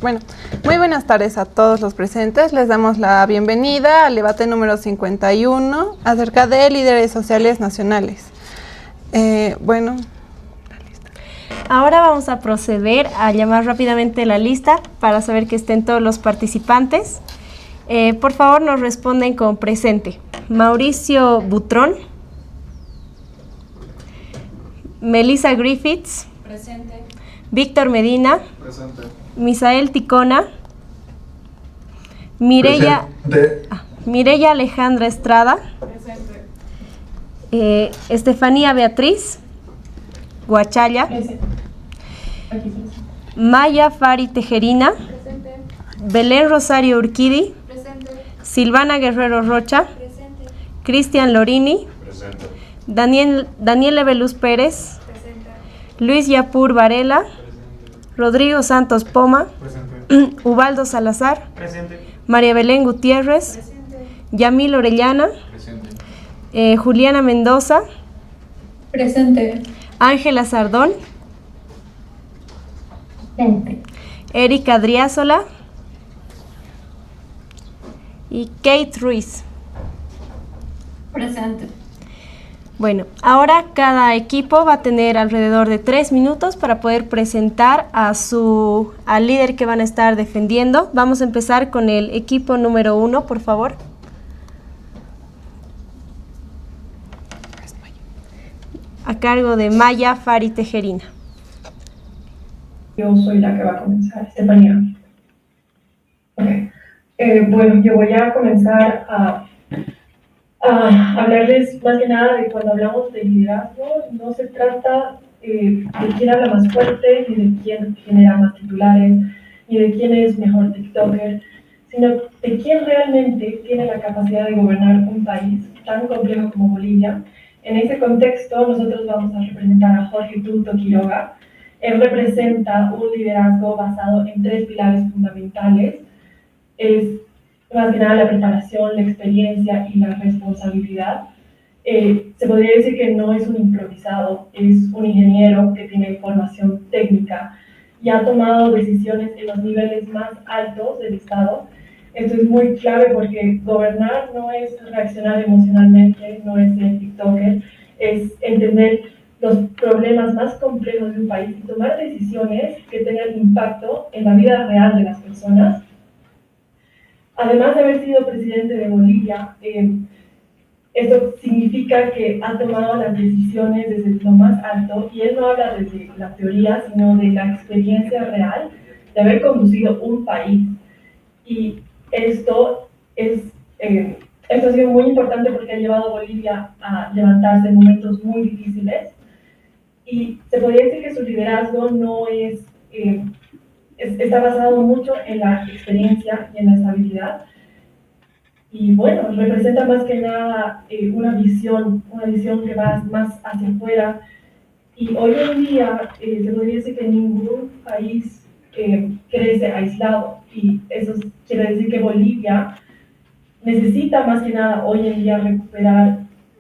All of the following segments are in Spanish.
Bueno, muy buenas tardes a todos los presentes. Les damos la bienvenida al debate número 51 acerca de líderes sociales nacionales. Ahora vamos a proceder a llamar rápidamente la lista para saber que estén todos los participantes. Por favor, nos responden con presente. Mauricio Butrón. Melissa Griffiths. Presente. Víctor Medina. Presente. Misael Ticona. Mireya Alejandra Estrada. Presente. Estefanía Beatriz Guachalla. Presente. Maya Fari Tejerina. Presente. Belén Rosario Urquidi. Presente. Silvana Guerrero Rocha. Presente. Cristian Lorini. Presente. Daniel Eveluz Pérez. Presente. Luis Yapur Varela. Rodrigo Santos Poma. Presente. Ubaldo Salazar. Presente. María Belén Gutiérrez. Presente. Yamil Orellana. Presente. Juliana Mendoza. Presente. Ángela Sardón. Presente. Erika Driazola. Y Kate Ruiz. Presente. Bueno, ahora cada equipo va a tener alrededor de 3 minutos para poder presentar al líder que van a estar defendiendo. Vamos a empezar con el equipo número 1, por favor. A cargo de Maya Fari Tejerina. Yo soy la que va a comenzar, Estefanía. Okay. Bueno, yo voy a comenzar a hablarles más que nada de cuando hablamos de liderazgo, no se trata de quién habla más fuerte, ni de quién genera más titulares, ni de quién es mejor TikToker, sino de quién realmente tiene la capacidad de gobernar un país tan complejo como Bolivia. En ese contexto, nosotros vamos a representar a Jorge Tuto Quiroga. Él representa un liderazgo basado en 3 pilares fundamentales. Es más que nada la preparación, la experiencia y la responsabilidad. Se podría decir que no es un improvisado, es un ingeniero que tiene formación técnica y ha tomado decisiones en los niveles más altos del Estado. Esto es muy clave porque gobernar no es reaccionar emocionalmente, no es ser TikToker, es entender los problemas más complejos de un país y tomar decisiones que tengan impacto en la vida real de las personas. Además de haber sido presidente de Bolivia, esto significa que ha tomado las decisiones desde lo más alto, y él no habla desde la teoría, sino de la experiencia real de haber conducido un país. Y esto ha sido muy importante porque ha llevado a Bolivia a levantarse en momentos muy difíciles. Y se podría decir que su liderazgo no está basado mucho en la experiencia y en la estabilidad. Y bueno, representa más que nada una visión que va más hacia afuera. Y hoy en día se podría decir que ningún país crece aislado. Y eso quiere decir que Bolivia necesita más que nada hoy en día recuperar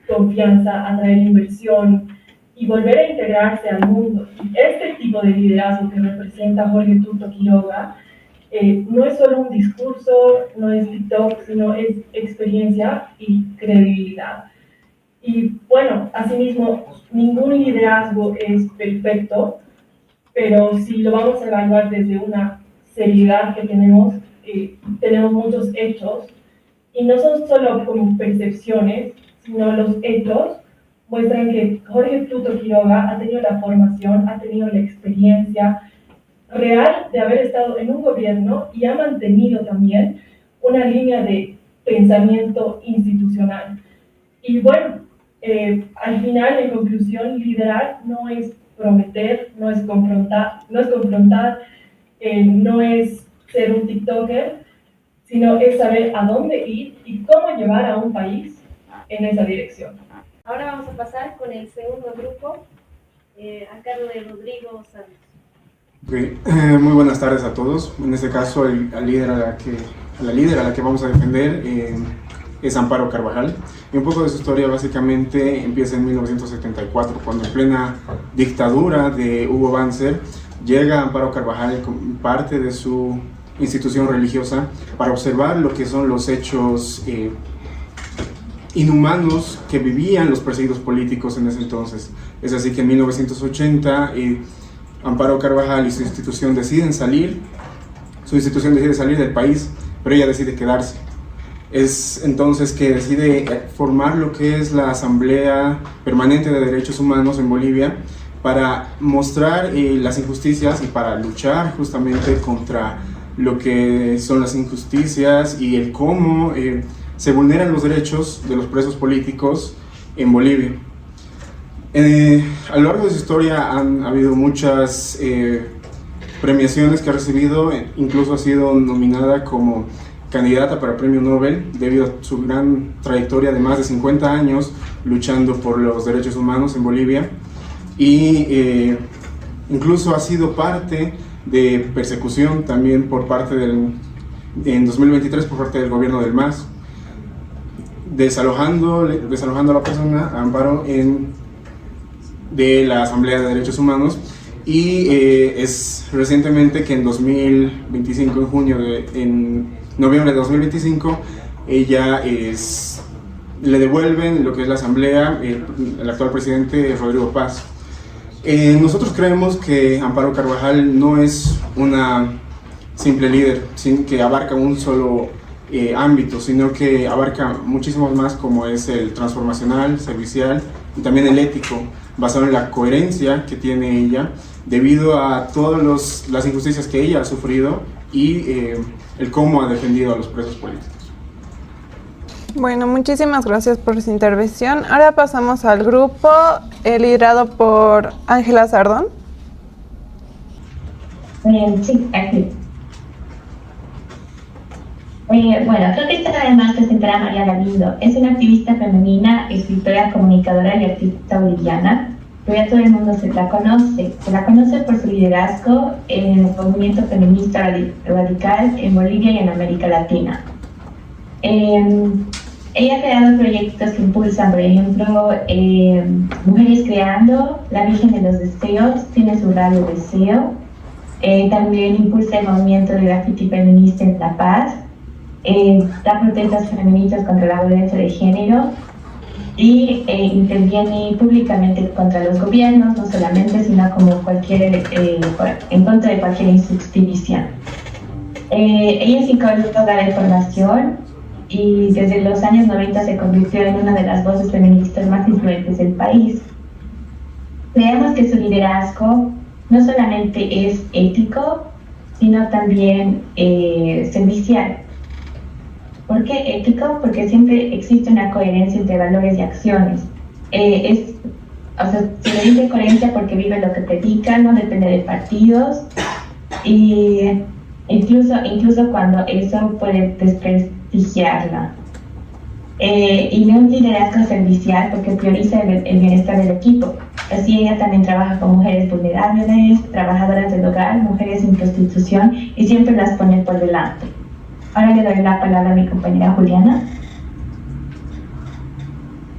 confianza, atraer inversión y volver a integrarse al mundo. Y este tipo de liderazgo que representa Jorge Tuto Quiroga no es solo un discurso, no es TikTok, sino es experiencia y credibilidad. Y bueno, asimismo, ningún liderazgo es perfecto, pero si lo vamos a evaluar desde una seriedad que tenemos muchos hechos, y no son solo como percepciones, sino los hechos muestran que Jorge Tuto Quiroga ha tenido la formación, ha tenido la experiencia real de haber estado en un gobierno y ha mantenido también una línea de pensamiento institucional. Y bueno, al final, en conclusión, liderar no es prometer, no es confrontar, no es ser un TikToker, sino es saber a dónde ir y cómo llevar a un país en esa dirección. Ahora vamos a pasar con el segundo grupo, a cargo de Rodrigo Santos. Okay. Muy buenas tardes a todos. En este caso, la líder a la que vamos a defender es Amparo Carvajal. Y un poco de su historia básicamente empieza en 1974, cuando en plena dictadura de Hugo Banzer llega Amparo Carvajal como parte de su institución religiosa para observar lo que son los hechos inhumanos que vivían los perseguidos políticos en ese entonces. Es así que en 1980 Amparo Carvajal y su institución decide salir del país, pero ella decide quedarse. Es entonces que decide formar lo que es la Asamblea Permanente de Derechos Humanos en Bolivia para mostrar las injusticias y para luchar justamente contra lo que son las injusticias y el cómo se vulneran los derechos de los presos políticos en Bolivia. A lo largo de su historia han habido muchas premiaciones que ha recibido, incluso ha sido nominada como candidata para el Premio Nobel debido a su gran trayectoria de más de 50 años luchando por los derechos humanos en Bolivia, y incluso ha sido parte de persecución también en 2023 por parte del gobierno del MAS, desalojando a la persona, a Amparo, de la Asamblea de Derechos Humanos. Y es recientemente que en 2025, en noviembre de 2025, ella le devuelven lo que es la Asamblea, el actual presidente Rodrigo Paz. Nosotros creemos que Amparo Carvajal no es una simple líder que abarca un solo ámbito, sino que abarca muchísimos más, como es el transformacional, servicial y también el ético, basado en la coherencia que tiene ella debido a todas las injusticias que ella ha sufrido y el cómo ha defendido a los presos políticos. Bueno, muchísimas gracias por su intervención. Ahora pasamos al grupo liderado por Ángela Sardón. Sí, aquí. Bueno, creo que está además presentar a María Galindo. Es una activista femenina, escritora, comunicadora y artista boliviana. Pero ya todo el mundo se la conoce. Se la conoce por su liderazgo en el movimiento feminista radical en Bolivia y en América Latina. Ella ha creado proyectos que impulsan, por ejemplo, Mujeres Creando, La Virgen de los Deseos, tiene su radio Deseo. También impulsa el movimiento de graffiti feminista en La Paz. Da protestas feministas contra la violencia de género y interviene públicamente contra los gobiernos, no solamente, sino como en contra de cualquier insubstitución. Ella es psicóloga de formación y desde los años 90 se convirtió en una de las voces feministas más influyentes del país. Creemos que su liderazgo no solamente es ético, sino también servicial. ¿Por qué ético? Porque siempre existe una coherencia entre valores y acciones. Se le dice coherencia porque vive lo que predica, no depende de partidos, y incluso cuando eso puede desprestigiarla. Y no un liderazgo servicial porque prioriza el bienestar del equipo. Así ella también trabaja con mujeres vulnerables, trabajadoras del hogar, mujeres en prostitución, y siempre las pone por delante. Ahora le doy la palabra a mi compañera Juliana.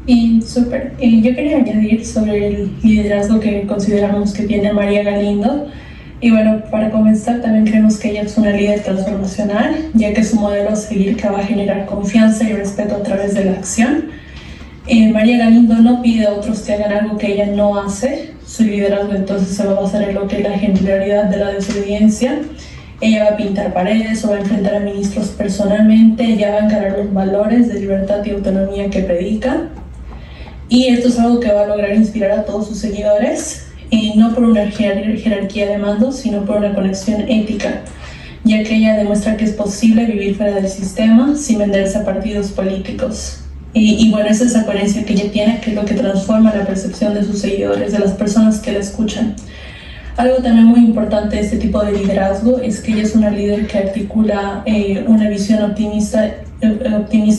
Y súper. Yo quería añadir sobre el liderazgo que consideramos que tiene María Galindo. Y bueno, para comenzar, también creemos que ella es una líder transformacional, ya que su modelo a seguir que va a generar confianza y respeto a través de la acción. María Galindo no pide a otros que hagan algo que ella no hace. Su liderazgo entonces se va a basar en lo que es la ejemplaridad de la desobediencia. Ella va a pintar paredes o va a enfrentar a ministros personalmente. Ella va a encarar los valores de libertad y autonomía que predica. Y esto es algo que va a lograr inspirar a todos sus seguidores, y no por una jerarquía de mando, sino por una conexión ética, ya que ella demuestra que es posible vivir fuera del sistema sin venderse a partidos políticos. Y bueno, es esa coherencia que ella tiene, que es lo que transforma la percepción de sus seguidores, de las personas que la escuchan. Algo también muy importante de este tipo de liderazgo es que ella es una líder que articula una visión optimista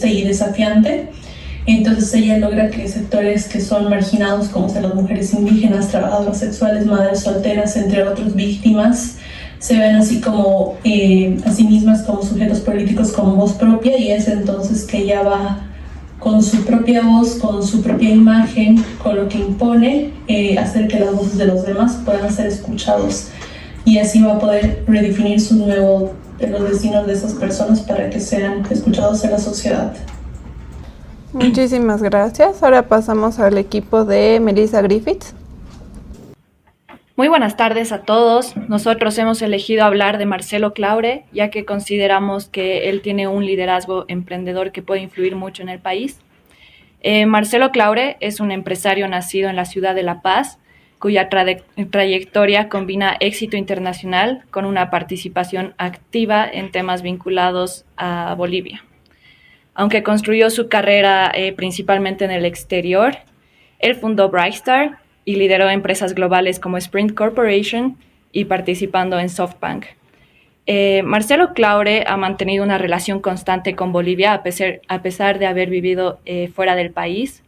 y desafiante. Entonces ella logra que sectores que son marginados, como son las mujeres indígenas, trabajadoras sexuales, madres solteras, entre otros víctimas, se ven así como a sí mismas como sujetos políticos con voz propia, y es entonces que ella va con su propia voz, con su propia imagen, con lo que impone, hacer que las voces de los demás puedan ser escuchados. Y así va a poder redefinir su nuevo de los destinos de esas personas para que sean escuchados en la sociedad. Muchísimas gracias. Ahora pasamos al equipo de Melissa Griffiths. Muy buenas tardes a todos. Nosotros hemos elegido hablar de Marcelo Claure, ya que consideramos que él tiene un liderazgo emprendedor que puede influir mucho en el país. Marcelo Claure es un empresario nacido en la ciudad de La Paz, cuya trayectoria combina éxito internacional con una participación activa en temas vinculados a Bolivia. Aunque construyó su carrera principalmente en el exterior, él fundó Brightstar y lideró empresas globales como Sprint Corporation y participando en SoftBank. Marcelo Claure ha mantenido una relación constante con Bolivia a pesar de haber vivido fuera del país.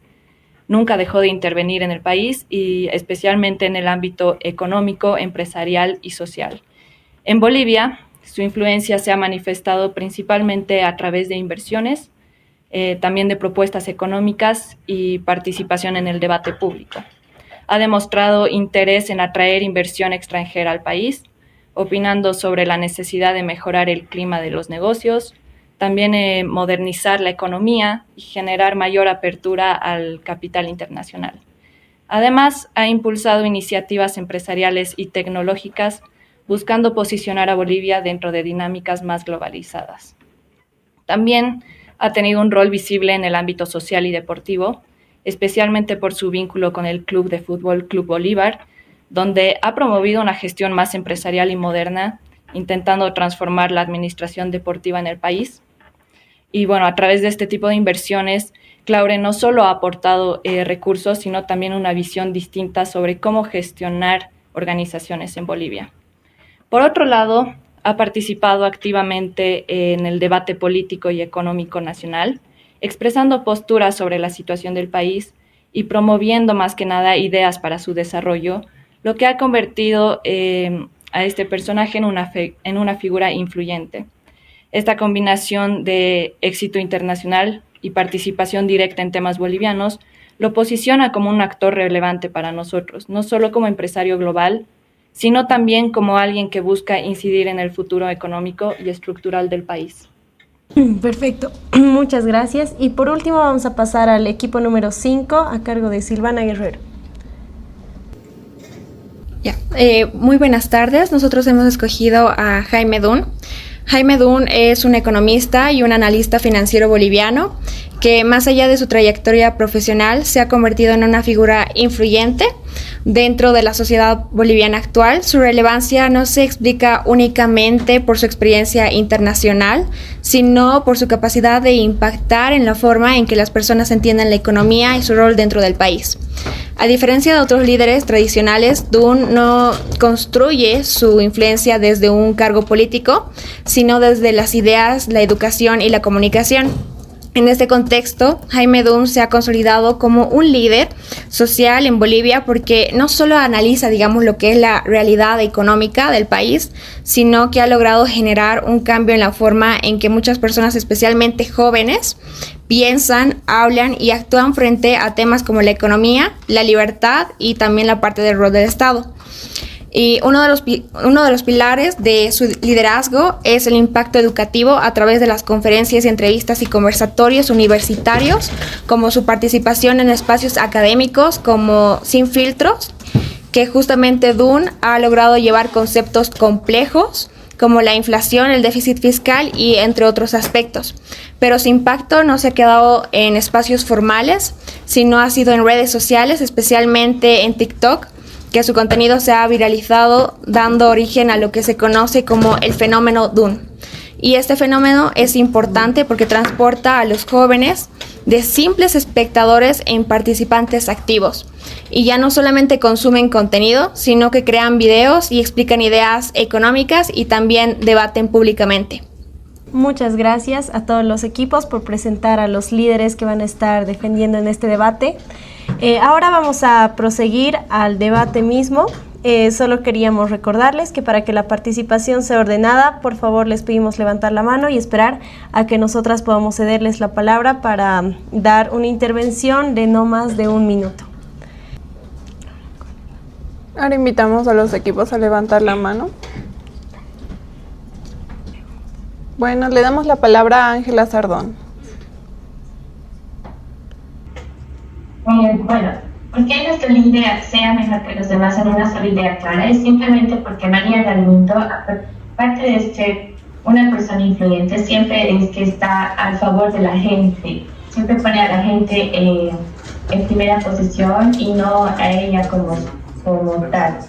Nunca dejó de intervenir en el país y especialmente en el ámbito económico, empresarial y social. En Bolivia, su influencia se ha manifestado principalmente a través de inversiones, también de propuestas económicas y participación en el debate público. Ha demostrado interés en atraer inversión extranjera al país, opinando sobre la necesidad de mejorar el clima de los negocios, también modernizar la economía y generar mayor apertura al capital internacional. Además, ha impulsado iniciativas empresariales y tecnológicas buscando posicionar a Bolivia dentro de dinámicas más globalizadas. También ha tenido un rol visible en el ámbito social y deportivo, especialmente por su vínculo con el club de fútbol Club Bolívar, donde ha promovido una gestión más empresarial y moderna, intentando transformar la administración deportiva en el país. Y bueno, a través de este tipo de inversiones, Claure no solo ha aportado recursos, sino también una visión distinta sobre cómo gestionar organizaciones en Bolivia. Por otro lado, ha participado activamente en el debate político y económico nacional, expresando posturas sobre la situación del país y promoviendo más que nada ideas para su desarrollo, lo que ha convertido a este personaje en una figura influyente. Esta combinación de éxito internacional y participación directa en temas bolivianos lo posiciona como un actor relevante para nosotros, no solo como empresario global, sino también como alguien que busca incidir en el futuro económico y estructural del país. Perfecto, muchas gracias. Y por último vamos a pasar al equipo número 5 a cargo de Silvana Guerrero. Muy buenas tardes. Nosotros hemos escogido a Jaime Dunn. Jaime Dunn es un economista y un analista financiero boliviano que, más allá de su trayectoria profesional, se ha convertido en una figura influyente dentro de la sociedad boliviana actual. Su relevancia no se explica únicamente por su experiencia internacional, sino por su capacidad de impactar en la forma en que las personas entienden la economía y su rol dentro del país. A diferencia de otros líderes tradicionales, Dunn no construye su influencia desde un cargo político, sino desde las ideas, la educación y la comunicación. En este contexto, Jaime Dunn se ha consolidado como un líder social en Bolivia porque no solo analiza, lo que es la realidad económica del país, sino que ha logrado generar un cambio en la forma en que muchas personas, especialmente jóvenes, piensan, hablan y actúan frente a temas como la economía, la libertad y también la parte del rol del Estado. Y uno de los pilares de su liderazgo es el impacto educativo a través de las conferencias, entrevistas y conversatorios universitarios, como su participación en espacios académicos como Sin Filtros, que justamente Dunn ha logrado llevar conceptos complejos como la inflación, el déficit fiscal y entre otros aspectos. Pero su impacto no se ha quedado en espacios formales, sino ha sido en redes sociales, especialmente en TikTok, que su contenido se ha viralizado, dando origen a lo que se conoce como el fenómeno Dunn. Y este fenómeno es importante porque transporta a los jóvenes de simples espectadores en participantes activos. Y ya no solamente consumen contenido, sino que crean videos y explican ideas económicas y también debaten públicamente. Muchas gracias a todos los equipos por presentar a los líderes que van a estar defendiendo en este debate. Ahora vamos a proseguir al debate mismo Solo queríamos recordarles que para que la participación sea ordenada, por favor les pedimos levantar la mano y esperar a que nosotras podamos cederles la palabra para dar una intervención de no más de 1 minuto. Ahora invitamos a los equipos a levantar la mano. Bueno, le damos la palabra a Ángela Sardón. Bueno, ¿por qué nuestro líder sea mejor que los demás en una sola idea clara? Es simplemente porque María Galindo, aparte de ser una persona influyente, siempre es que está a favor de la gente. Siempre pone a la gente en primera posición y no a ella como tal.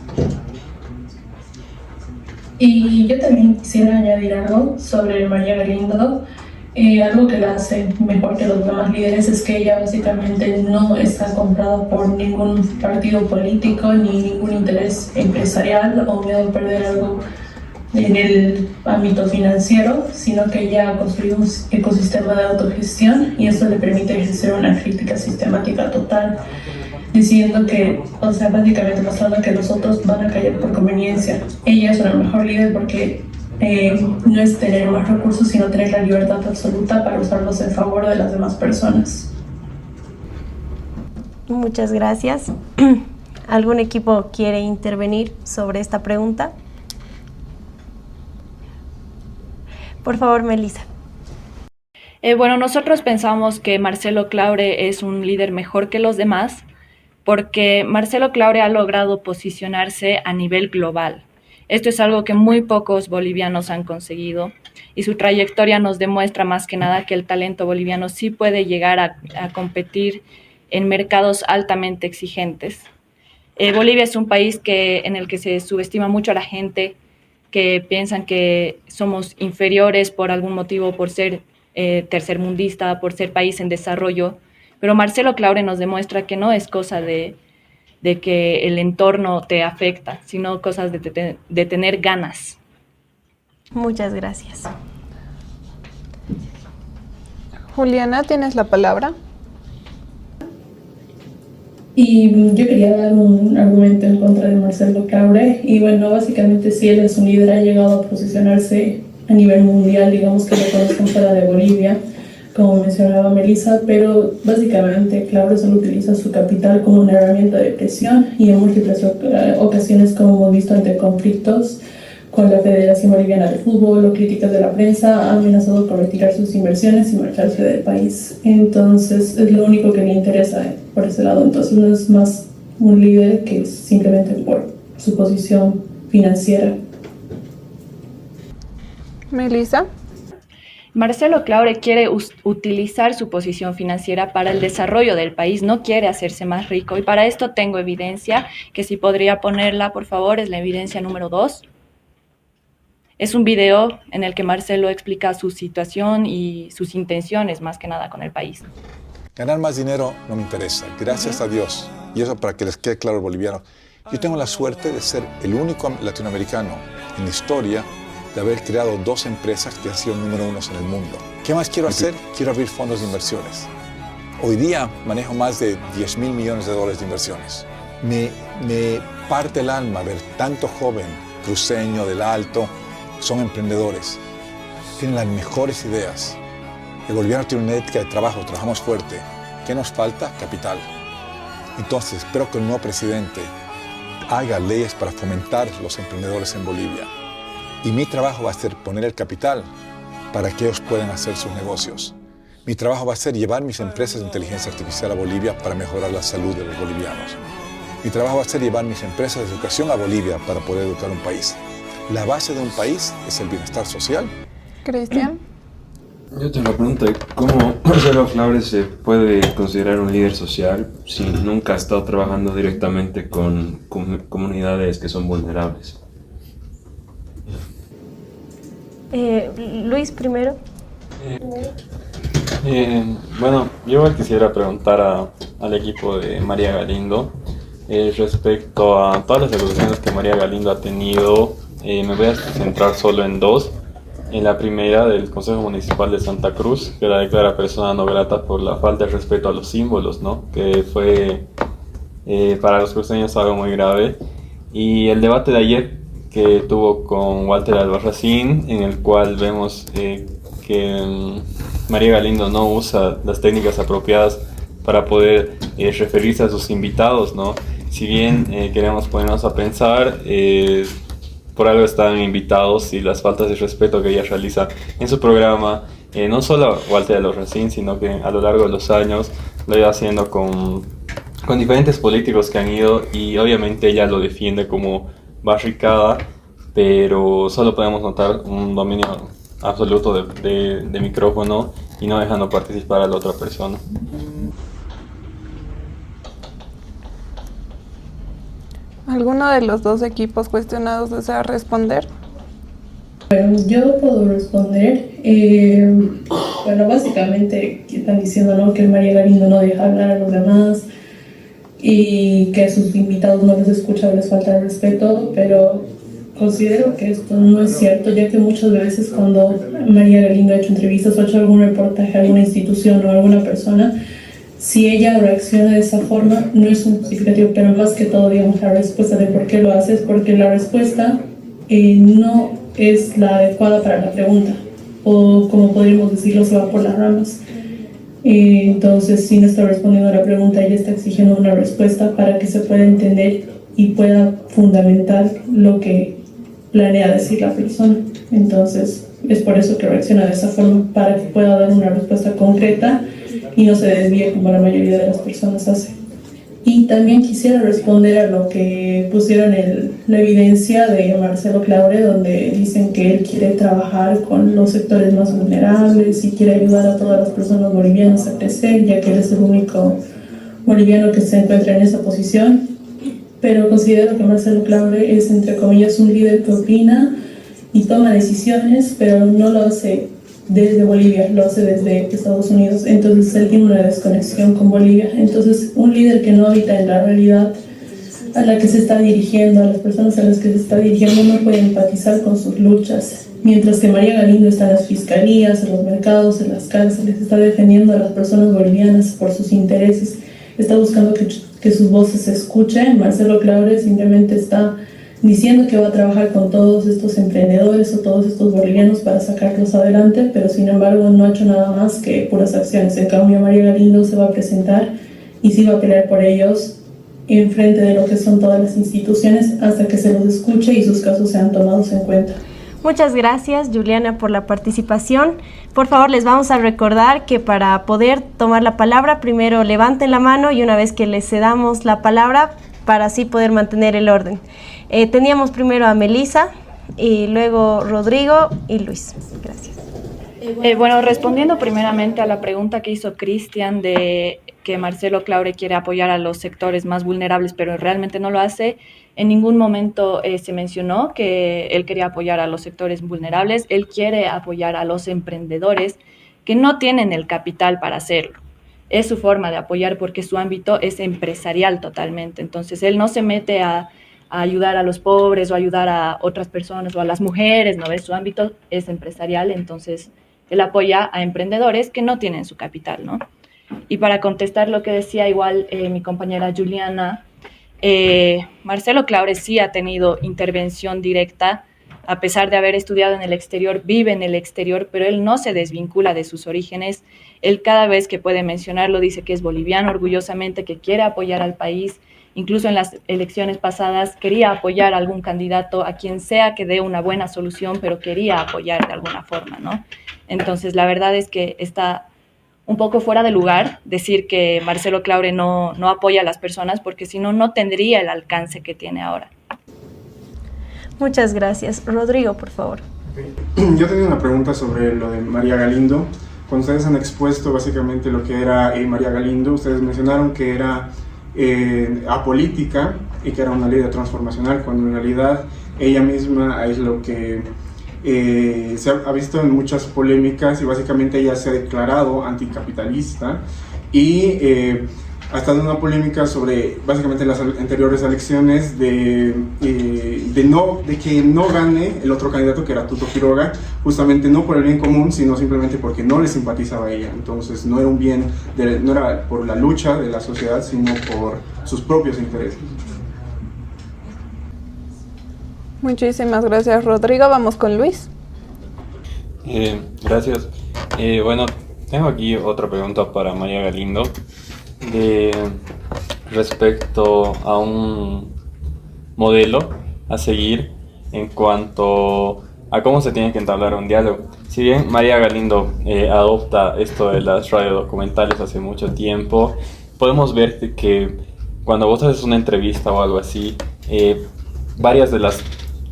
Y yo también quisiera añadir algo sobre María Galindo. Algo que la hace mejor que los demás líderes es que ella básicamente no está comprada por ningún partido político ni ningún interés empresarial o miedo a perder algo en el ámbito financiero, sino que ella ha construido un ecosistema de autogestión y eso le permite ejercer una crítica sistemática total, diciendo que, o sea, básicamente mostrando que los otros van a caer por conveniencia. Ella es una mejor líder porque no es tener más recursos, sino tener la libertad absoluta para usarlos en favor de las demás personas. Muchas gracias. ¿Algún equipo quiere intervenir sobre esta pregunta? Por favor, Melissa. Bueno, nosotros pensamos que Marcelo Claure es un líder mejor que los demás porque Marcelo Claure ha logrado posicionarse a nivel global. Esto es algo que muy pocos bolivianos han conseguido y su trayectoria nos demuestra más que nada que el talento boliviano sí puede llegar a competir en mercados altamente exigentes. Bolivia es un país en el que se subestima mucho a la gente, que piensan que somos inferiores por algún motivo, por ser tercermundista, por ser país en desarrollo, pero Marcelo Claure nos demuestra que no es cosa de que el entorno te afecta, sino cosas de tener ganas. Muchas gracias. Juliana, ¿tienes la palabra? Y yo quería dar un argumento en contra de Marcelo Claure. Y bueno, básicamente sí, él es un líder, ha llegado a posicionarse a nivel mundial, digamos que lo conozcan fuera de Bolivia, como mencionaba Melissa, pero básicamente Claure solo utiliza su capital como una herramienta de presión y en múltiples ocasiones, como hemos visto ante conflictos con la Federación Boliviana de Fútbol o críticas de la prensa, ha amenazado con retirar sus inversiones y marcharse del país. Entonces es lo único que le interesa por ese lado. Entonces no es más un líder que simplemente por su posición financiera. Melissa. Marcelo Claure quiere utilizar su posición financiera para el desarrollo del país, no quiere hacerse más rico. Y para esto tengo evidencia, que si podría ponerla, por favor, es la evidencia número 2. Es un video en el que Marcelo explica su situación y sus intenciones, más que nada, con el país. Ganar más dinero no me interesa, gracias a Dios. Y eso para que les quede claro al boliviano. Yo tengo la suerte de ser el único latinoamericano en la historia de haber creado 2 empresas que han sido número 1 en el mundo. ¿Qué más quiero hacer? Quiero abrir fondos de inversiones. Hoy día manejo más de 10.000 millones de dólares de inversiones. Me parte el alma ver tanto joven, cruceño, del Alto, son emprendedores. Tienen las mejores ideas. El boliviano tiene una ética de trabajo, trabajamos fuerte. ¿Qué nos falta? Capital. Entonces, espero que el nuevo presidente haga leyes para fomentar los emprendedores en Bolivia. Y mi trabajo va a ser poner el capital para que ellos puedan hacer sus negocios. Mi trabajo va a ser llevar mis empresas de inteligencia artificial a Bolivia para mejorar la salud de los bolivianos. Mi trabajo va a ser llevar mis empresas de educación a Bolivia para poder educar un país. La base de un país es el bienestar social. Cristian. Yo tengo la pregunta de cómo Marcelo Claure se puede considerar un líder social si nunca ha estado trabajando directamente con comunidades que son vulnerables. Luis, primero. Bueno, yo quisiera preguntar al equipo de María Galindo respecto a todas las evoluciones que María Galindo ha tenido. Me voy a centrar solo en 2. En la primera, del Consejo Municipal de Santa Cruz, que la declara persona no grata por la falta de respeto a los símbolos, ¿no? Que fue para los cruceños algo muy grave. Y el debate de ayer que tuvo con Walter Albarracín, en el cual vemos que María Galindo no usa las técnicas apropiadas para poder referirse a sus invitados, ¿no? Si bien queremos ponernos a pensar, por algo están invitados, y las faltas de respeto que ella realiza en su programa, no solo Walter Albarracín, sino que a lo largo de los años lo iba haciendo con diferentes políticos que han ido, y obviamente ella lo defiende como barricada, pero solo podemos notar un dominio absoluto de micrófono y no dejando participar a la otra persona. ¿Alguno de los dos equipos cuestionados desea responder? Bueno, yo puedo responder. Bueno, básicamente están diciendo, ¿no?, que María Galindo no deja hablar a los demás y que a sus invitados no les escucha o les falta el respeto, pero considero que esto no es cierto, ya que muchas veces cuando María Galindo ha hecho entrevistas o ha hecho algún reportaje a alguna institución o a alguna persona, si ella reacciona de esa forma, no es un justificativo, pero más que todo, digamos, la respuesta de por qué lo hace es porque la respuesta no es la adecuada para la pregunta, o como podríamos decirlo, se va por las ramas. Entonces, si no está respondiendo a la pregunta, ella está exigiendo una respuesta para que se pueda entender y pueda fundamentar lo que planea decir la persona. Entonces, es por eso que reacciona de esa forma, para que pueda dar una respuesta concreta y no se desvíe como la mayoría de las personas hace. Y también quisiera responder a lo que pusieron la evidencia de Marcelo Claure, donde dicen que él quiere trabajar con los sectores más vulnerables y quiere ayudar a todas las personas bolivianas a crecer, ya que él es el único boliviano que se encuentra en esa posición. Pero considero que Marcelo Claure es, entre comillas, un líder que opina y toma decisiones, pero no lo hace desde Bolivia, lo hace desde Estados Unidos. Entonces él tiene una desconexión con Bolivia. Entonces, un líder que no habita en la realidad a la que se está dirigiendo, a las personas a las que se está dirigiendo, no puede empatizar con sus luchas. Mientras que María Galindo está en las fiscalías, en los mercados, en las cárceles, está defendiendo a las personas bolivianas por sus intereses, está buscando que sus voces se escuchen. Marcelo Claure simplemente está diciendo que va a trabajar con todos estos emprendedores o todos estos bolivianos para sacarlos adelante, pero sin embargo no ha hecho nada más que puras acciones. En cambio, María Galindo se va a presentar y sí va a pelear por ellos en frente de lo que son todas las instituciones hasta que se los escuche y sus casos sean tomados en cuenta. Muchas gracias, Juliana, por la participación. Por favor, les vamos a recordar que para poder tomar la palabra, primero levanten la mano y una vez que les cedamos la palabra, para así poder mantener el orden. Teníamos primero a Melissa y luego Rodrigo y Luis. Gracias. Bueno, respondiendo primeramente a la pregunta que hizo Cristian de que Marcelo Claure quiere apoyar a los sectores más vulnerables, pero realmente no lo hace, en ningún momento se mencionó que él quería apoyar a los sectores vulnerables. Él quiere apoyar a los emprendedores que no tienen el capital para hacerlo. Es su forma de apoyar porque su ámbito es empresarial totalmente. Entonces, él no se mete a ayudar a los pobres o ayudar a otras personas o a las mujeres, ¿no ves? Su ámbito es empresarial, entonces él apoya a emprendedores que no tienen su capital, ¿no? Y para contestar lo que decía igual mi compañera Juliana, Marcelo Claure sí ha tenido intervención directa, a pesar de haber estudiado en el exterior, vive en el exterior, pero él no se desvincula de sus orígenes. Él cada vez que puede mencionarlo dice que es boliviano orgullosamente, que quiere apoyar al país. Incluso en las elecciones pasadas quería apoyar a algún candidato, a quien sea que dé una buena solución, pero quería apoyar de alguna forma, ¿no? Entonces, la verdad es que está un poco fuera de lugar decir que Marcelo Claure no apoya a las personas, porque si no, no tendría el alcance que tiene ahora. Muchas gracias. Rodrigo, por favor. Yo tenía una pregunta sobre lo de María Galindo. Cuando ustedes han expuesto básicamente lo que era María Galindo, ustedes mencionaron que era apolítica y que era una líder transformacional, cuando en realidad ella misma es lo que se ha visto en muchas polémicas, y básicamente ella se ha declarado anticapitalista y ha estado en una polémica sobre básicamente las anteriores elecciones de que no gane el otro candidato, que era Tuto Quiroga, justamente no por el bien común, sino simplemente porque no le simpatizaba a ella. Entonces no era un bien, no era por la lucha de la sociedad, sino por sus propios intereses. Muchísimas gracias, Rodrigo. Vamos con Luis. Gracias. Bueno, tengo aquí otra pregunta para María Galindo respecto a un modelo a seguir en cuanto a cómo se tiene que entablar un diálogo. Si bien María Galindo adopta esto de las radiodocumentales hace mucho tiempo, podemos ver que cuando vos haces una entrevista o algo así, varias de las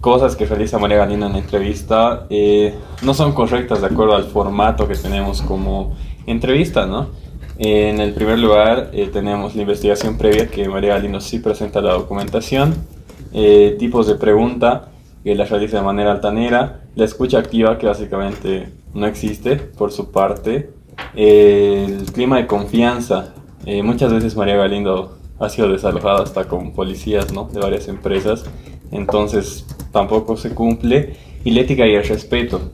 cosas que realiza María Galindo en la entrevista no son correctas de acuerdo al formato que tenemos como entrevista, ¿no? En el primer lugar tenemos la investigación previa, que María Galindo sí presenta la documentación, tipos de pregunta que las realiza de manera altanera, la escucha activa, que básicamente no existe por su parte, el clima de confianza. Muchas veces María Galindo ha sido desalojada hasta con policías, ¿no?, de varias empresas, entonces tampoco se cumple, y la ética y el respeto.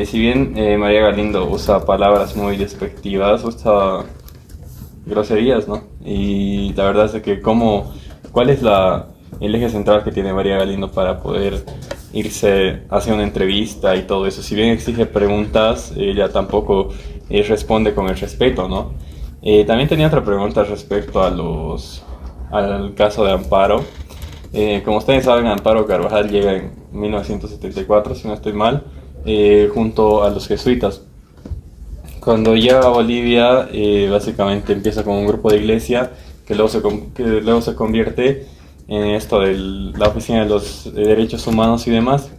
Si bien María Galindo usa palabras muy despectivas, usa groserías, ¿no? Y la verdad es que ¿cuál es el eje central que tiene María Galindo para poder irse hacia una entrevista y todo eso? Si bien exige preguntas, ella tampoco responde con el respeto, ¿no? También tenía otra pregunta respecto al caso de Amparo. Como ustedes saben, Amparo Carvajal llega en 1974, si no estoy mal, junto a los jesuitas. Cuando llega a Bolivia, básicamente empieza con un grupo de iglesia que luego se convierte en esto de la Oficina de los Derechos Humanos y demás.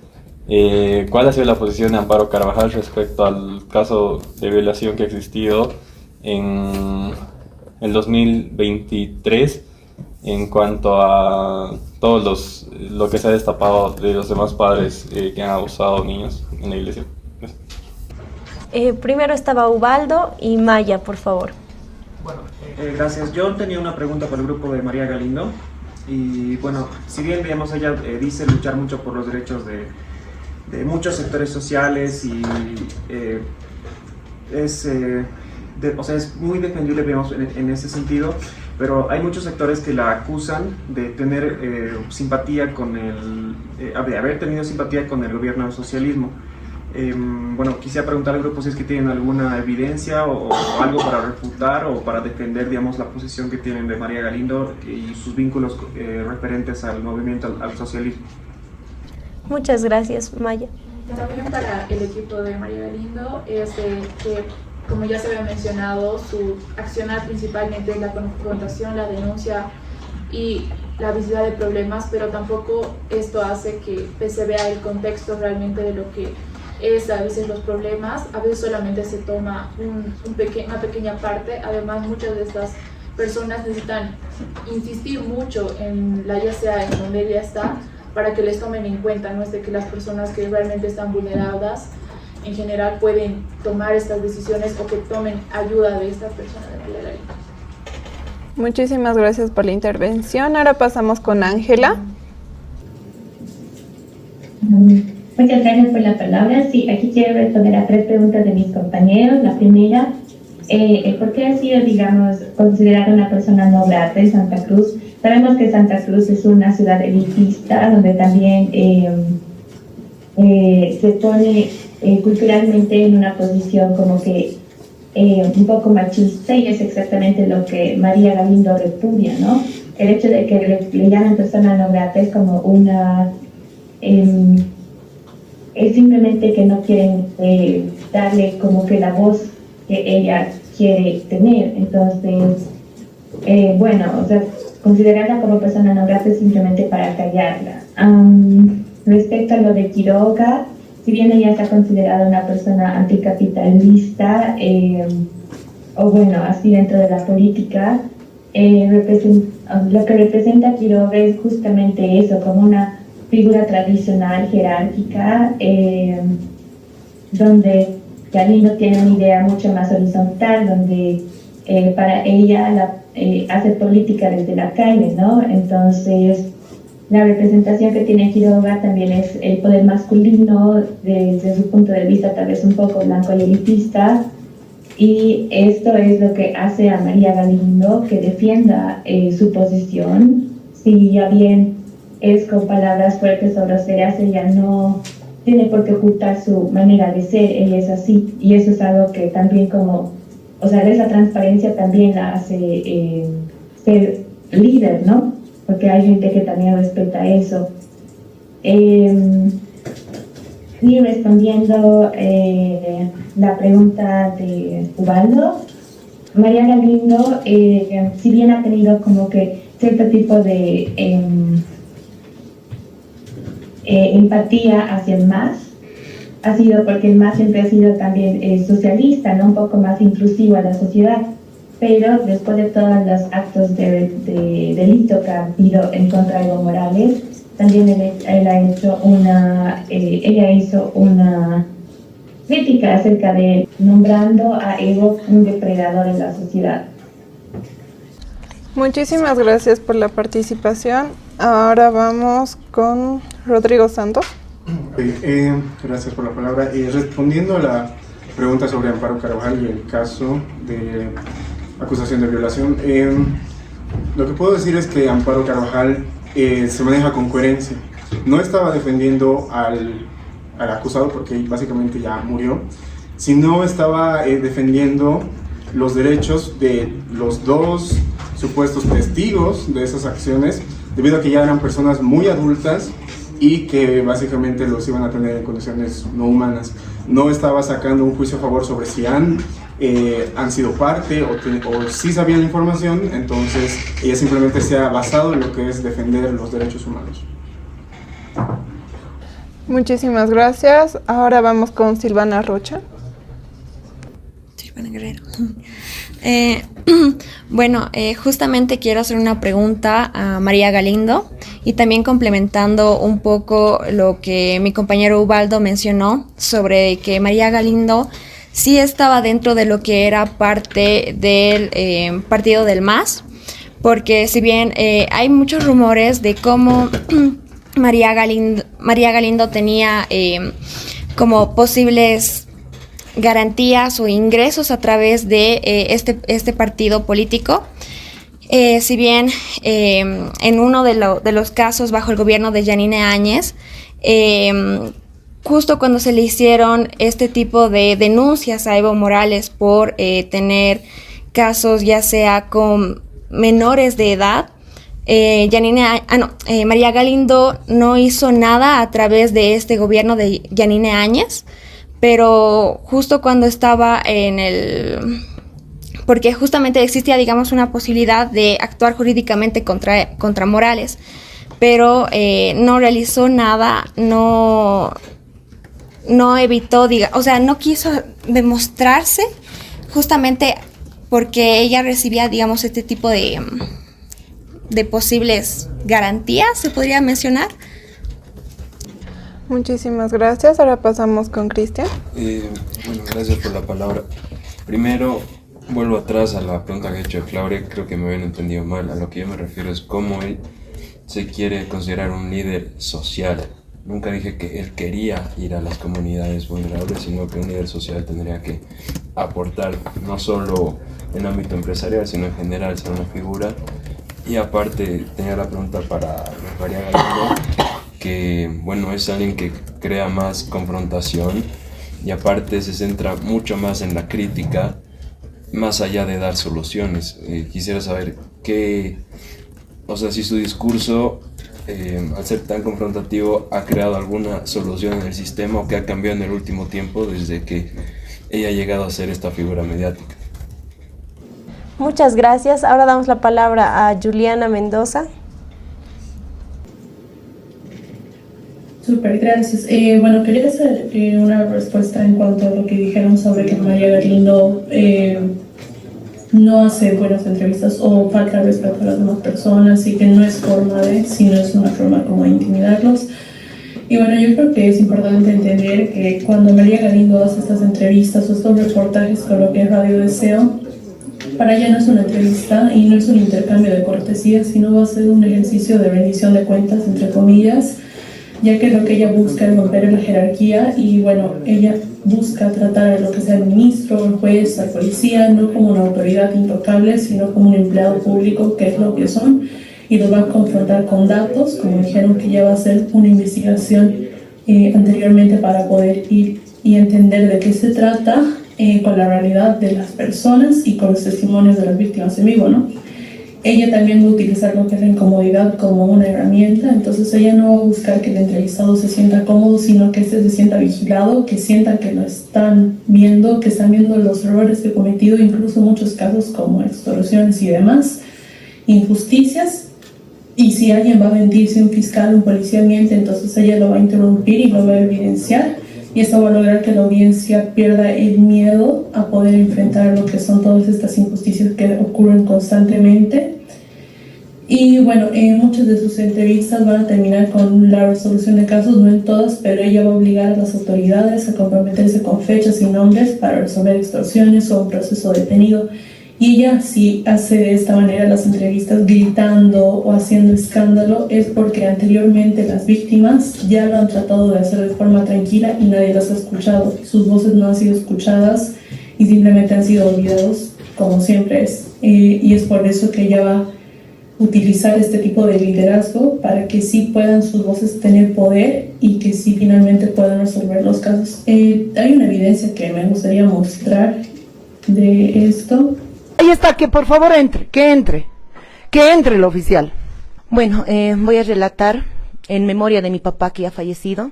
¿Cuál ha sido la posición de Amparo Carvajal respecto al caso de violación que ha existido en el 2023 en cuanto a todo lo que se ha destapado de los demás padres que han abusado niños en la iglesia? Primero estaba Ubaldo y Maya, por favor. Bueno, gracias. Yo tenía una pregunta para el grupo de María Galindo. Y bueno, si bien digamos ella dice luchar mucho por los derechos de muchos sectores sociales y o sea, es muy defendible digamos, en ese sentido, pero hay muchos sectores que la acusan de tener simpatía con de haber tenido simpatía con el gobierno del socialismo. Bueno, quisiera preguntar al grupo si es que tienen alguna evidencia o algo para refutar o para defender, digamos, la posición que tienen de María Galindo y sus vínculos referentes al movimiento, al socialismo. Muchas gracias, Maya. También para el equipo de María Galindo es que, como ya se había mencionado, su accionar principalmente es la confrontación, la denuncia y la visibilidad de problemas, pero tampoco esto hace que se vea el contexto realmente de lo que es a veces los problemas. A veces solamente se toma una pequeña parte. Además, muchas de estas personas necesitan insistir mucho ya sea en donde ella está, para que les tomen en cuenta, ¿no? Es de que las personas que realmente están vulneradas en general pueden tomar estas decisiones o que tomen ayuda de estas personas de María Galindo. Muchísimas gracias por la intervención. Ahora pasamos con Ángela. Muchas gracias por la palabra. Sí, aquí quiero responder a 3 preguntas de mis compañeros. La primera, ¿por qué ha sido, digamos, considerada una persona no grata en Santa Cruz? Sabemos que Santa Cruz es una ciudad elitista, donde también se pone culturalmente en una posición como que un poco machista, y es exactamente lo que María Galindo repudia, ¿no? El hecho de que le llamen persona no grata es como una... es simplemente que no quieren darle como que la voz que ella quiere tener. Entonces, bueno, o sea, considerarla como persona no grata es simplemente para callarla. Respecto a lo de Quiroga, si bien ella está considerada una persona anticapitalista, o bueno, así dentro de la política, lo que representa Quiroga es justamente eso, como una figura tradicional, jerárquica, donde Galindo tiene una idea mucho más horizontal, donde para ella hace política desde la calle, ¿no? Entonces, la representación que tiene Quiroga también es el poder masculino, desde su punto de vista tal vez un poco blanco y elitista, y esto es lo que hace a María Galindo que defienda su posición. Si ya bien es con palabras fuertes o groseras. Ella no tiene por qué ocultar su manera de ser, ella es así, y eso es algo que también como, o sea, esa transparencia también la hace ser líder, ¿no? Porque hay gente que también respeta eso. Y respondiendo la pregunta de Ubaldo, María Galindo, si bien ha tenido como que cierto tipo de empatía hacia el MAS, ha sido porque el MAS siempre ha sido también socialista, ¿no? Un poco más inclusivo a la sociedad, pero después de todos los actos de delito que ha habido en contra de Evo Morales, también ella hizo una crítica acerca de él, nombrando a Evo un depredador en la sociedad. Muchísimas gracias por la participación. Ahora vamos con Rodrigo Santos. Gracias por la palabra. Respondiendo a la pregunta sobre Amparo Carvajal y el caso de acusación de violación, lo que puedo decir es que Amparo Carvajal se maneja con coherencia. No estaba defendiendo al acusado porque básicamente ya murió, sino estaba defendiendo los derechos de los dos supuestos testigos de esas acciones, debido a que ya eran personas muy adultas y que básicamente los iban a tener en condiciones no humanas. No estaba sacando un juicio a favor sobre si han sido parte o si sabían la información. Entonces ella simplemente se ha basado en lo que es defender los derechos humanos. Muchísimas gracias. Ahora vamos con Silvana Rocha. Silvana Guerrero. Bueno, justamente quiero hacer una pregunta a María Galindo y también complementando un poco lo que mi compañero Ubaldo mencionó sobre que María Galindo sí estaba dentro de lo que era parte del partido del MAS, porque si bien hay muchos rumores de cómo María Galindo tenía como posibles garantías o ingresos a través de este partido político. Si bien en uno de los casos bajo el gobierno de Yanine Áñez, justo cuando se le hicieron este tipo de denuncias a Evo Morales por tener casos ya sea con menores de edad, María Galindo no hizo nada a través de este gobierno de Yanine Áñez, pero justo cuando estaba porque justamente existía, digamos, una posibilidad de actuar jurídicamente contra Morales, pero no realizó nada, no evitó, no quiso demostrarse, justamente porque ella recibía, digamos, este tipo de posibles garantías, se podría mencionar. Muchísimas gracias. Ahora pasamos con Cristian. Bueno, gracias por la palabra. Primero, vuelvo atrás a la pregunta que ha hecho Claudia. Creo que me habían entendido mal. A lo que yo me refiero es cómo él se quiere considerar un líder social. Nunca dije que él quería ir a las comunidades vulnerables, sino que un líder social tendría que aportar, no solo en ámbito empresarial, sino en general, ser una figura. Y aparte, tenía la pregunta para María Galindo, que bueno, es alguien que crea más confrontación y aparte se centra mucho más en la crítica, más allá de dar soluciones. Quisiera saber si su discurso, al ser tan confrontativo, ha creado alguna solución en el sistema o que ha cambiado en el último tiempo desde que ella ha llegado a ser esta figura mediática. Muchas gracias. Ahora damos la palabra a Juliana Mendoza. Súper, gracias. Bueno, quería hacer una respuesta en cuanto a lo que dijeron sobre que María Galindo no hace buenas entrevistas o falta de respeto a las demás personas y que no es forma sino es una forma como de intimidarlos. Y bueno, yo creo que es importante entender que cuando María Galindo hace estas entrevistas o estos reportajes con lo que es Radio Deseo, para ella no es una entrevista y no es un intercambio de cortesía, sino va a ser un ejercicio de rendición de cuentas, entre comillas, ya que lo que ella busca es romper la jerarquía y bueno, ella busca tratar a lo que sea el ministro, el juez, la policía, no como una autoridad intocable, sino como un empleado público, que es lo que son, y los va a confrontar con datos, como dijeron que ya va a hacer una investigación anteriormente para poder ir y entender de qué se trata con la realidad de las personas y con los testimonios de las víctimas en vivo, ¿no? Ella también va a utilizar lo que es la incomodidad como una herramienta, entonces ella no va a buscar que el entrevistado se sienta cómodo, sino que se sienta vigilado, que sienta que lo están viendo, que están viendo los errores que ha cometido, incluso muchos casos como extorsiones y demás, injusticias. Y si alguien va a mentir, si un fiscal, un policía miente, entonces ella lo va a interrumpir y lo va a evidenciar. Y esto va a lograr que la audiencia pierda el miedo a poder enfrentar lo que son todas estas injusticias que ocurren constantemente. Y bueno, muchas de sus entrevistas van a terminar con la resolución de casos, no en todas, pero ella va a obligar a las autoridades a comprometerse con fechas y nombres para resolver extorsiones o un proceso detenido. Y ella, si hace de esta manera las entrevistas gritando o haciendo escándalo, es porque anteriormente las víctimas ya lo han tratado de hacer de forma tranquila y nadie las ha escuchado. Sus voces no han sido escuchadas y simplemente han sido olvidados, como siempre es. Y es por eso que ella va a utilizar este tipo de liderazgo para que sí puedan sus voces tener poder y que sí finalmente puedan resolver los casos. Hay una evidencia que me gustaría mostrar de esto. Ahí está, que por favor que entre el oficial. Bueno, voy a relatar en memoria de mi papá que ya ha fallecido.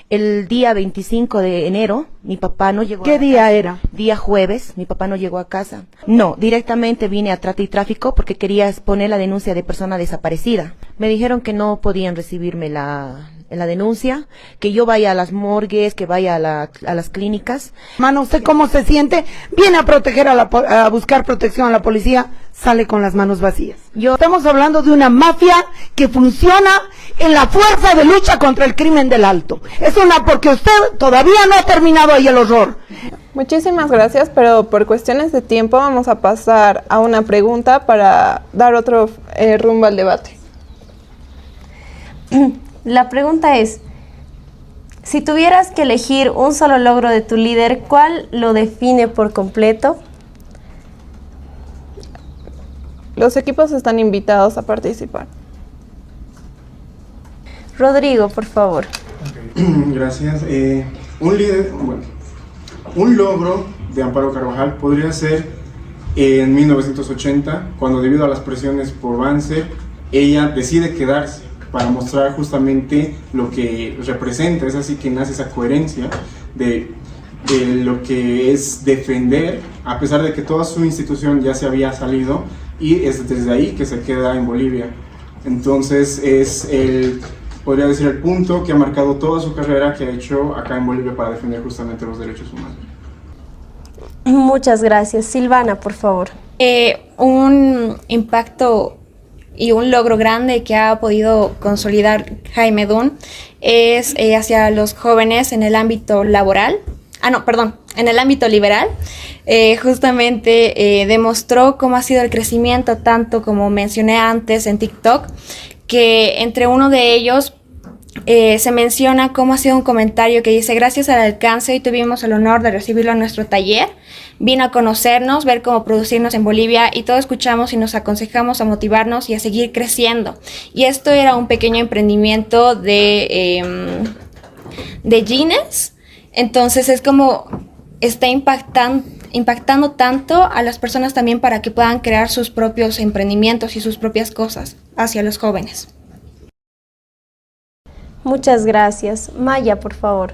El día 25 de enero, mi papá no llegó a casa. ¿Qué día era? Día jueves, mi papá no llegó a casa. No, directamente vine a Trata y Tráfico porque quería poner la denuncia de persona desaparecida. Me dijeron que no podían recibirme la denuncia, que yo vaya a las morgues, que vaya a las clínicas. Mano, ¿usted cómo se siente? Viene a proteger a buscar protección a la policía, sale con las manos vacías. Estamos hablando de una mafia que funciona en la fuerza de lucha contra el crimen del Alto. Porque usted todavía no ha terminado ahí el horror. Muchísimas gracias, pero por cuestiones de tiempo vamos a pasar a una pregunta para dar otro rumbo al debate. La pregunta es, si tuvieras que elegir un solo logro de tu líder, ¿cuál lo define por completo? Los equipos están invitados a participar. Rodrigo, por favor. Okay. Gracias. Un logro de Amparo Carvajal podría ser en 1980, cuando debido a las presiones por Banzer, ella decide quedarse para mostrar justamente lo que representa. Es así que nace esa coherencia de lo que es defender, a pesar de que toda su institución ya se había salido, y es desde ahí que se queda en Bolivia. Entonces podría decir el punto que ha marcado toda su carrera que ha hecho acá en Bolivia para defender justamente los derechos humanos. Muchas gracias. Silvana, por favor. Un impacto y un logro grande que ha podido consolidar Jaime Dunn es hacia los jóvenes en el ámbito laboral. En el ámbito liberal. Justamente demostró cómo ha sido el crecimiento, tanto como mencioné antes en TikTok, que entre uno de ellos se menciona cómo ha sido un comentario que dice: gracias al alcance, hoy tuvimos el honor de recibirlo en nuestro taller, vino a conocernos, ver cómo producirnos en Bolivia, y todos escuchamos y nos aconsejamos a motivarnos y a seguir creciendo. Y esto era un pequeño emprendimiento de jeans. Entonces es como está impactando tanto a las personas también para que puedan crear sus propios emprendimientos y sus propias cosas hacia los jóvenes. Muchas gracias. Maya, por favor.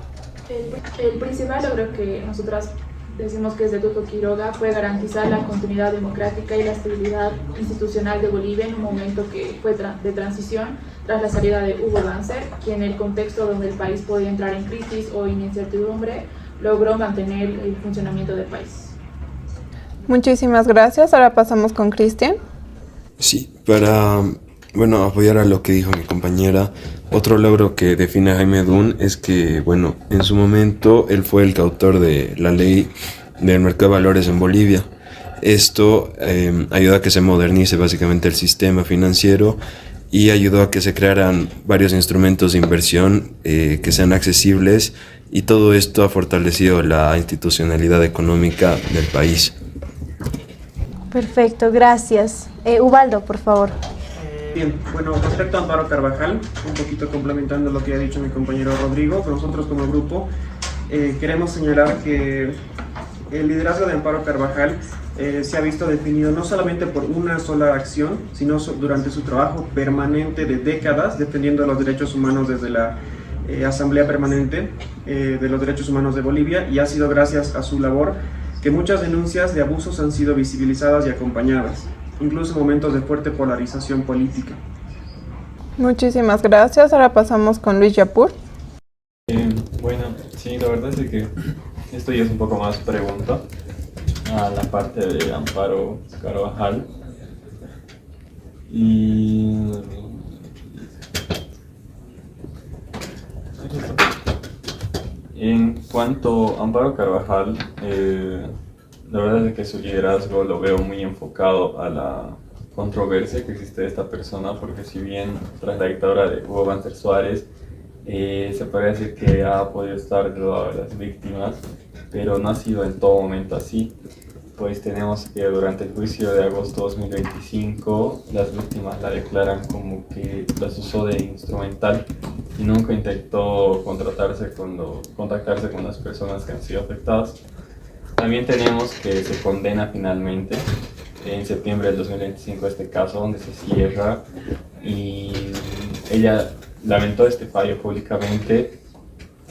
El principal logro que nosotras decimos que es de Tuto Quiroga fue garantizar la continuidad democrática y la estabilidad institucional de Bolivia en un momento que fue de transición tras la salida de Hugo Banzer, quien en el contexto donde el país podía entrar en crisis o en incertidumbre logró mantener el funcionamiento del país. Muchísimas gracias. Ahora pasamos con Cristian. Sí, para apoyar a lo que dijo mi compañera, otro logro que define a Jaime Dunn es que, en su momento él fue el coautor de la ley del mercado de valores en Bolivia. Esto ayudó a que se modernice básicamente el sistema financiero y ayudó a que se crearan varios instrumentos de inversión que sean accesibles, y todo esto ha fortalecido la institucionalidad económica del país. Perfecto, gracias. Ubaldo, por favor. Bien, bueno, respecto a Amparo Carvajal, un poquito complementando lo que ha dicho mi compañero Rodrigo, nosotros como grupo queremos señalar que el liderazgo de Amparo Carvajal se ha visto definido no solamente por una sola acción, sino durante su trabajo permanente de décadas defendiendo los derechos humanos desde la Asamblea Permanente de los Derechos Humanos de Bolivia, y ha sido gracias a su labor que muchas denuncias de abusos han sido visibilizadas y acompañadas, incluso en momentos de fuerte polarización política. Muchísimas gracias. Ahora pasamos con Luis Yapur. Bueno, sí, la verdad es que esto ya es un poco más pregunta a la parte de Amparo Carvajal. Y en cuanto a Amparo Carvajal, la verdad es que su liderazgo lo veo muy enfocado a la controversia que existe de esta persona, porque si bien tras la dictadura de Hugo Banzer Suárez se podría decir que ha podido estar del lado de las víctimas, pero no ha sido en todo momento así. Pues tenemos que durante el juicio de agosto 2025 las víctimas la declaran como que las usó de instrumental y nunca intentó contactarse con las personas que han sido afectadas. También tenemos que se condena finalmente en septiembre del 2025 este caso, donde se cierra, y ella lamentó este fallo públicamente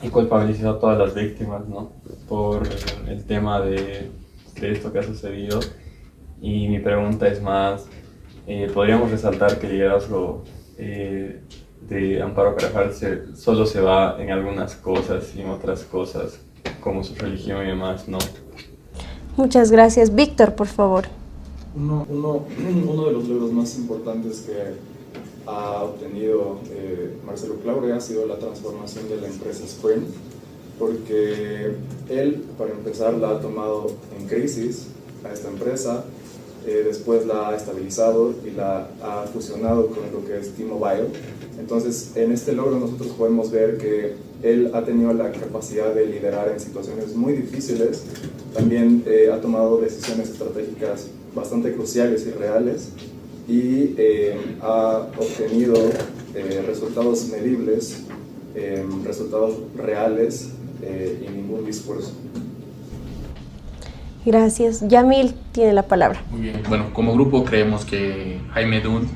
y culpabilizó a todas las víctimas, ¿no?, por el tema de esto que ha sucedido. Y mi pregunta es más, ¿podríamos resaltar que el liderazgo de Amparo Carvajal solo se va en algunas cosas y en otras cosas, como su religión y demás, no? Muchas gracias. Víctor, por favor. Uno de los logros más importantes que ha obtenido Marcelo Claure ha sido la transformación de la empresa Sprint, porque él, para empezar, la ha tomado en crisis a esta empresa, después la ha estabilizado y la ha fusionado con lo que es T-Mobile. Entonces, en este logro nosotros podemos ver que él ha tenido la capacidad de liderar en situaciones muy difíciles, también ha tomado decisiones estratégicas bastante cruciales y reales, y ha obtenido resultados medibles, resultados reales y ningún discurso. Gracias. Yamil tiene la palabra. Muy bien. Bueno, como grupo creemos que Jaime Dunn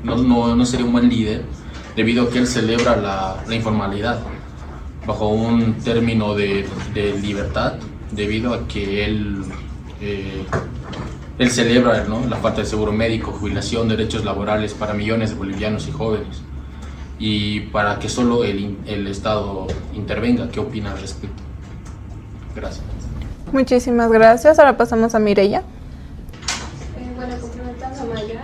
no sería un buen líder, debido a que él celebra la informalidad bajo un término de libertad, debido a que él celebra, ¿no?, la falta de seguro médico, jubilación, derechos laborales para millones de bolivianos y jóvenes, y para que solo el Estado intervenga. ¿Qué opina al respecto? Gracias. Muchísimas gracias. Ahora pasamos a Mireya. Bueno, complementando a Maya,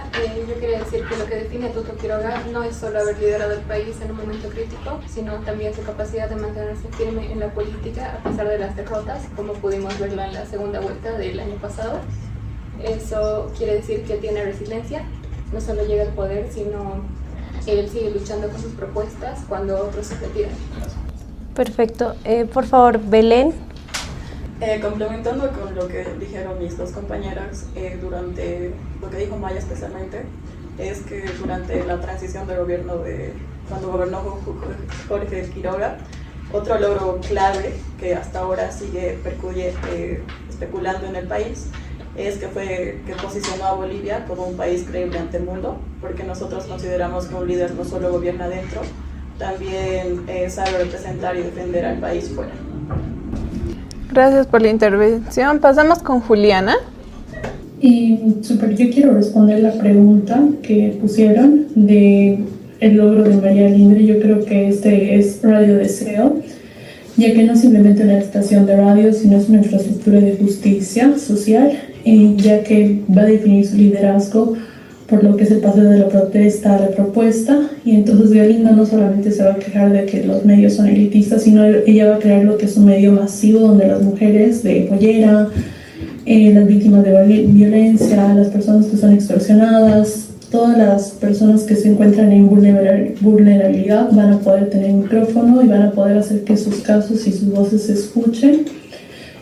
yo quería decir que lo que define a Tuto Quiroga no es solo haber liderado el país en un momento crítico, sino también su capacidad de mantenerse firme en la política a pesar de las derrotas, como pudimos verlo en la segunda vuelta del año pasado. Eso quiere decir que tiene resiliencia, no solo llega al poder, sino él sigue luchando con sus propuestas cuando otros se retiran. Perfecto. Por favor, Belén. Complementando con lo que dijeron mis dos compañeras, durante lo que dijo Maya especialmente, es que durante la transición del gobierno cuando gobernó Jorge Quiroga, otro logro clave que hasta ahora sigue especulando en el país es que posicionó a Bolivia como un país creíble ante el mundo, porque nosotros consideramos que un líder no solo gobierna adentro, también sabe representar y defender al país fuera. Gracias por la intervención. Pasamos con Juliana. Y yo quiero responder la pregunta que pusieron de el logro de María Galíndez. Yo creo que este es Radio Deseo, ya que no es simplemente una estación de radio, sino es una infraestructura de justicia social, ya que va a definir su liderazgo por lo que es el paseo de la protesta a la propuesta. Y entonces Galindo no solamente se va a quejar de que los medios son elitistas, sino ella va a crear lo que es un medio masivo donde las mujeres de pollera, las víctimas de violencia, las personas que son extorsionadas, todas las personas que se encuentran en vulnerabilidad van a poder tener micrófono y van a poder hacer que sus casos y sus voces se escuchen.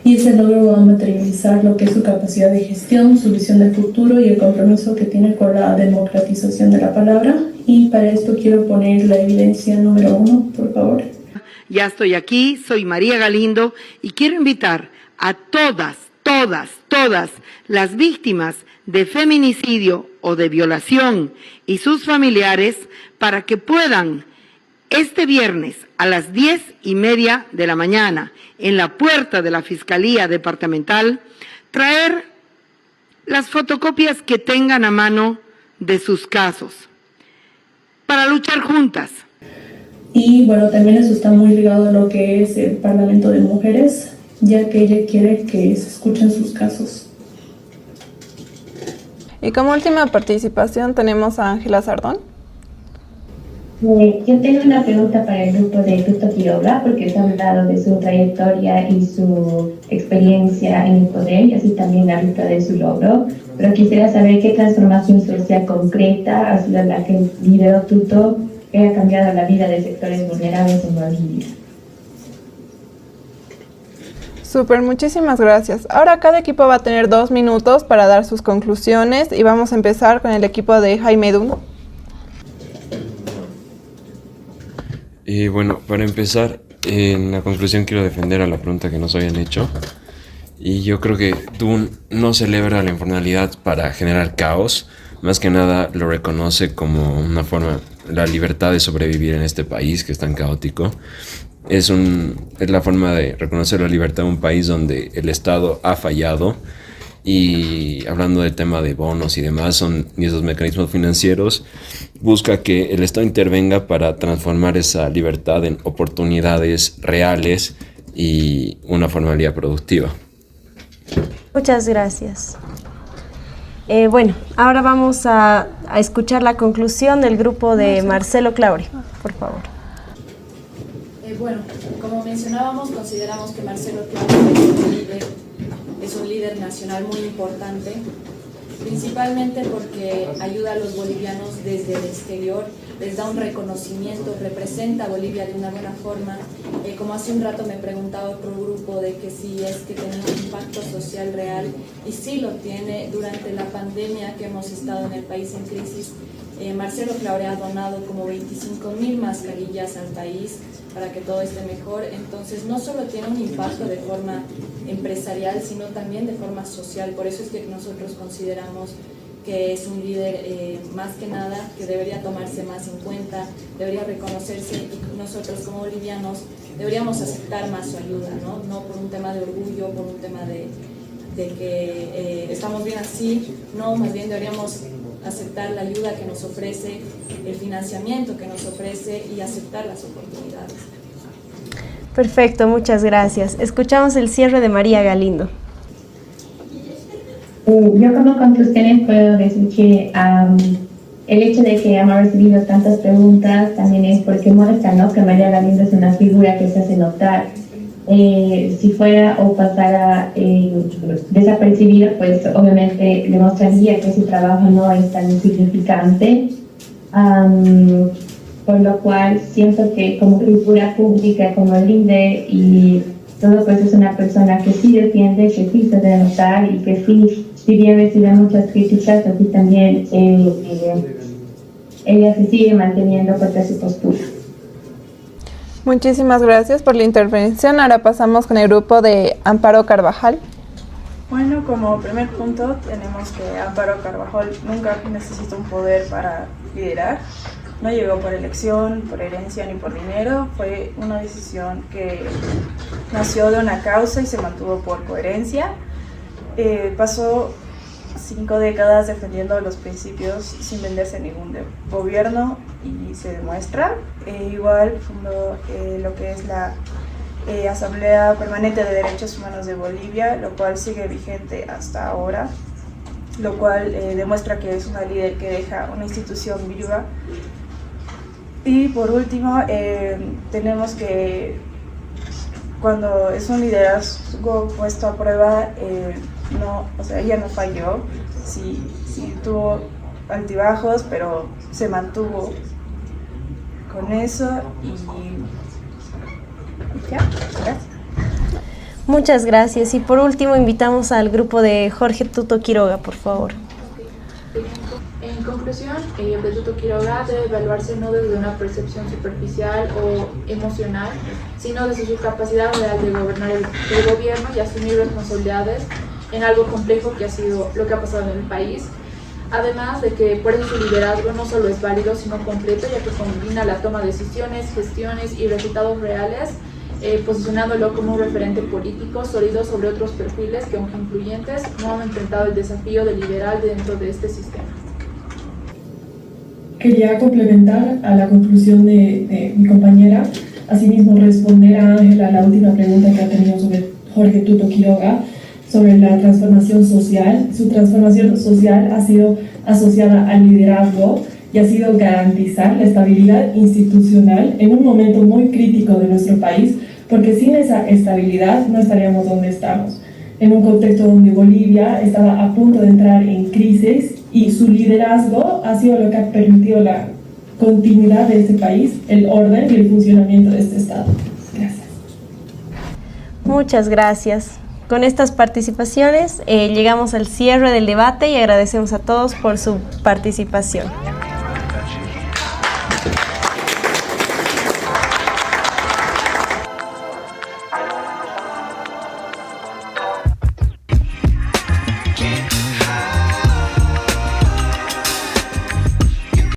y ese logro va a materializar lo que es su capacidad de gestión, su visión de futuro y el compromiso que tiene con la democratización de la palabra. Y para esto quiero poner la evidencia número 1, por favor. Ya estoy aquí, soy María Galindo y quiero invitar a todas las víctimas de feminicidio o de violación y sus familiares para que puedan este viernes a las 10:30 de la mañana en la puerta de la Fiscalía Departamental traer las fotocopias que tengan a mano de sus casos para luchar juntas. Y bueno, también eso está muy ligado a lo que es el Parlamento de Mujeres, ya que ella quiere que se escuchen sus casos. Y como última participación tenemos a Ángela Sardón. Yo tengo una pregunta para el grupo de Tuto Quiroga, porque está hablado de su trayectoria y su experiencia en el poder, y así también la ruta de su logro. Pero quisiera saber qué transformación social concreta ha sido la que lideró Tuto, que ha cambiado la vida de sectores vulnerables en Bolivia. Súper, muchísimas gracias. Ahora cada equipo va a tener 2 minutos para dar sus conclusiones y vamos a empezar con el equipo de Jaime Dun. Bueno, para empezar, en la conclusión quiero defender a la pregunta que nos habían hecho. Y yo creo que Dun no celebra la informalidad para generar caos, más que nada lo reconoce como una forma, la libertad de sobrevivir en este país que es tan caótico. Es la forma de reconocer la libertad de un país donde el Estado ha fallado. Y hablando del tema de bonos y demás, y esos mecanismos financieros, busca que el Estado intervenga para transformar esa libertad en oportunidades reales y una formalidad productiva. Muchas gracias. Bueno, ahora vamos a escuchar la conclusión del grupo de Marcelo Claure, por favor. Bueno, como mencionábamos, consideramos que Marcelo Claure es un líder nacional muy importante, principalmente porque ayuda a los bolivianos desde el exterior, les da un reconocimiento, representa a Bolivia de una buena forma. Como hace un rato me preguntaba otro grupo de que si es que tiene un impacto social real, y sí lo tiene. Durante la pandemia que hemos estado en el país en crisis, Marcelo Claure ha donado como 25.000 mascarillas al país para que todo esté mejor. Entonces no solo tiene un impacto de forma empresarial, sino también de forma social. Por eso es que nosotros consideramos que es un líder más que nada que debería tomarse más en cuenta, debería reconocerse, y nosotros como bolivianos deberíamos aceptar más su ayuda, no por un tema de orgullo, por un tema de que estamos bien así, no, más bien deberíamos aceptar la ayuda que nos ofrece, el financiamiento que nos ofrece y aceptar las oportunidades. Perfecto, muchas gracias. Escuchamos el cierre de María Galindo. Yo como conclusiones puedo decir que el hecho de que hemos recibido tantas preguntas también es porque muestra, ¿no?, que María Galindo es una figura que se hace notar. Si fuera o pasara desapercibida, pues obviamente demostraría que su trabajo no es tan insignificante, por lo cual siento que como figura pública, como líder y todo, pues es una persona que sí defiende, que sí se debe notar y que sí, si bien recibe muchas críticas, así también ella se sigue manteniendo contra su postura. Muchísimas gracias por la intervención. Ahora pasamos con el grupo de Amparo Carvajal. Bueno, como primer punto tenemos que Amparo Carvajal nunca necesitó un poder para liderar. No llegó por elección, por herencia ni por dinero. Fue una decisión que nació de una causa y se mantuvo por coherencia. Pasó 5 décadas defendiendo los principios sin venderse a ningún gobierno y se demuestra. Igual fundó lo que es la Asamblea Permanente de Derechos Humanos de Bolivia, lo cual sigue vigente hasta ahora, lo cual demuestra que es una líder que deja una institución viva. Y por último, tenemos que cuando es un liderazgo puesto a prueba, ella no falló, sí tuvo altibajos, pero se mantuvo con eso y ya, gracias. Muchas gracias. Y por último invitamos al grupo de Jorge Tuto Quiroga, por favor. En conclusión, de Tuto Quiroga debe evaluarse no desde una percepción superficial o emocional, sino desde su capacidad real de gobernar el gobierno y asumir responsabilidades en algo complejo que ha sido lo que ha pasado en el país. Además de que por eso su liderazgo no solo es válido, sino completo, ya que combina la toma de decisiones, gestiones y resultados reales, posicionándolo como un referente político sólido sobre otros perfiles que, aunque influyentes, no han enfrentado el desafío de liderar dentro de este sistema. Quería complementar a la conclusión de mi compañera, asimismo responder a Ángela la última pregunta que ha tenido sobre Jorge Tuto Quiroga, sobre la transformación social. Su transformación social ha sido asociada al liderazgo y ha sido garantizar la estabilidad institucional en un momento muy crítico de nuestro país, porque sin esa estabilidad no estaríamos donde estamos. En un contexto donde Bolivia estaba a punto de entrar en crisis y su liderazgo ha sido lo que ha permitido la continuidad de este país, el orden y el funcionamiento de este Estado. Gracias. Muchas gracias. Con estas participaciones llegamos al cierre del debate y agradecemos a todos por su participación.